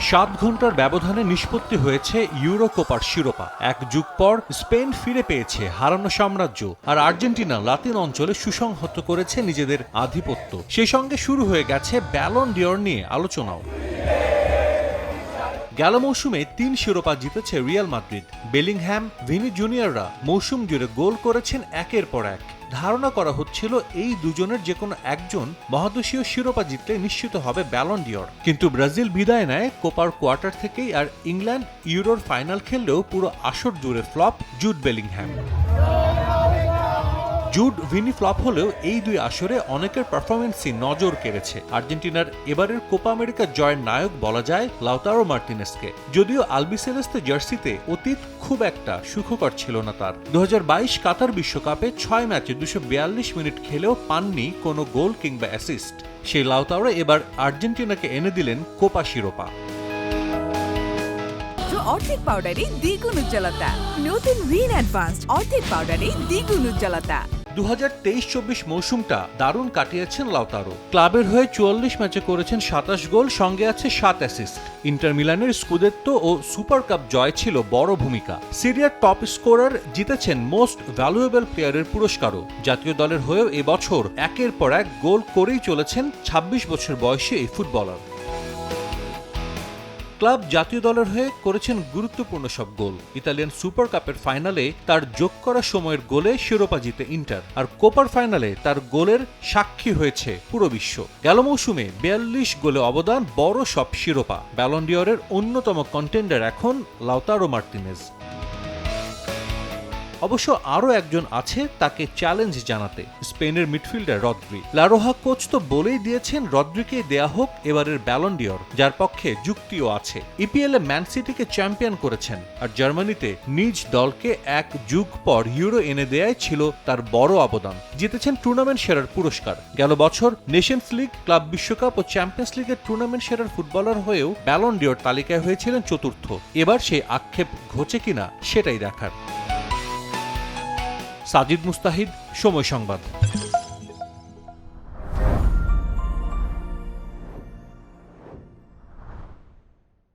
7 ঘন্টার ব্যবধানে নিষ্পত্তি হয়েছে ইউরো কোপার শিরোপা। এক যুগ পর স্পেন ফিরে পেয়েছে হারানো সাম্রাজ্য, আর আর্জেন্টিনা লাতিন অঞ্চলে সুসংহত করেছে নিজেদের আধিপত্য। সেই সঙ্গে শুরু হয়ে গেছে ব্যালন ডিওর নিয়ে আলোচনাও। গেল মৌসুমে 3 শিরোপা জিতেছে রিয়াল মাদ্রিদ। বেলিংহ্যাম, ভিনি জুনিয়ররা মৌসুম জুড়ে গোল করেছেন একের পর এক। ধারণা করা হচ্ছিল এই দুজনের যে কোনো একজন মহাদেশীয় শিরোপা জিতলে নিশ্চিত হবে ব্যালন ডিওর। কিন্তু ব্রাজিল বিদায় নেয় কোপার কোয়ার্টার থেকেই, আর ইংল্যান্ড ইউরোর ফাইনাল খেললেও পুরো আসর জুড়ে flop Jude Bellingham. Jude Vini flop হলেও এই দুই আসরে অনেকের পারফরমেন্সই নজর কেড়েছে। আর্জেন্টিনার এবারের কোপা আমেরিকা জয়ের নায়ক বলা যায় লাউতারো মার্টিনেজকে। যদিও আলবিসেলেস্তে জার্সিতে অতীত খুব একটা সুখকর ছিল না তার। 2022 কাতার বিশ্বকাপে 6 ম্যাচে 242 মিনিট খেলেও পাননি কোনো গোল কিংবা অ্যাসিস্ট। সেই লাউতারো এবার আর্জেন্টিনাকে এনে দিলেন কোপা শিরোপা। অর্ধেক পাউডারে দ্বিগুণ উজ্জ্বলতা। নতুন রিন অ্যাডভান্সড অর্ধেক পাউডারে দ্বিগুণ উজ্জ্বলতা। 2023-24 মৌসুমটা দারুণ কাটিয়েছেন লাউতারো। ক্লাবের হয়ে 44 ম্যাচে করেছেন 27 গোল, সঙ্গে আছে 7 অ্যাসিস্ট। ইন্টার মিলানের স্কুদেত্তো ও সুপার কাপ জয় ছিল বড় ভূমিকা। সিরিয়ার টপ স্কোরার, জিতেছেন মোস্ট ভ্যালুয়েবল প্লেয়ারের পুরস্কারও। জাতীয় দলের হয়েও এবছর একের পর এক গোল করেই চলেছেন 26 বছর বয়সী এই ফুটবলার। ক্লাব জাতীয় দলের হয়ে করেছেন গুরুত্বপূর্ণ সব গোল। ইতালিয়ান সুপার কাপের ফাইনালে তার যোগ করা সময়ের গোলে শিরোপা জিতে ইন্টার, আর কোপার ফাইনালে তার গোলের সাক্ষী হয়েছে পুরো বিশ্ব। গেল মৌসুমে 42 গোলে অবদান, বড় সব শিরোপা। ব্যালন ডিওরের অন্যতম কন্টেন্ডার এখন লাউতারো মার্টিনেজ। অবশ্য আরও একজন আছে তাকে চ্যালেঞ্জ জানাতে, স্পেনের মিডফিল্ডার রদ্রি। লারোহা কোচ তো বলেই দিয়েছেন রদ্রিকে দেয়া হোক এবারের ব্যালন ডিওর, যার পক্ষে যুক্তিও আছে। ইপিএলে ম্যান সিটিকে চ্যাম্পিয়ন করেছেন, আর জার্মানিতে নিজ দলকে এক যুগ পর ইউরো এনে দেয়াই ছিল তার বড় অবদান। জিতেছেন টুর্নামেন্ট সেরার পুরস্কার। গেল বছর নেশনস লিগ, ক্লাব বিশ্বকাপ ও চ্যাম্পিয়ন্স লিগের টুর্নামেন্ট সেরার ফুটবলার হয়েও ব্যালন ডিওর তালিকায় হয়েছিলেন চতুর্থ। এবার সেই আক্ষেপ ঘোচে কিনা সেটাই দেখার। সাজিদ মুস্তাহিদ, সময় সংবাদ।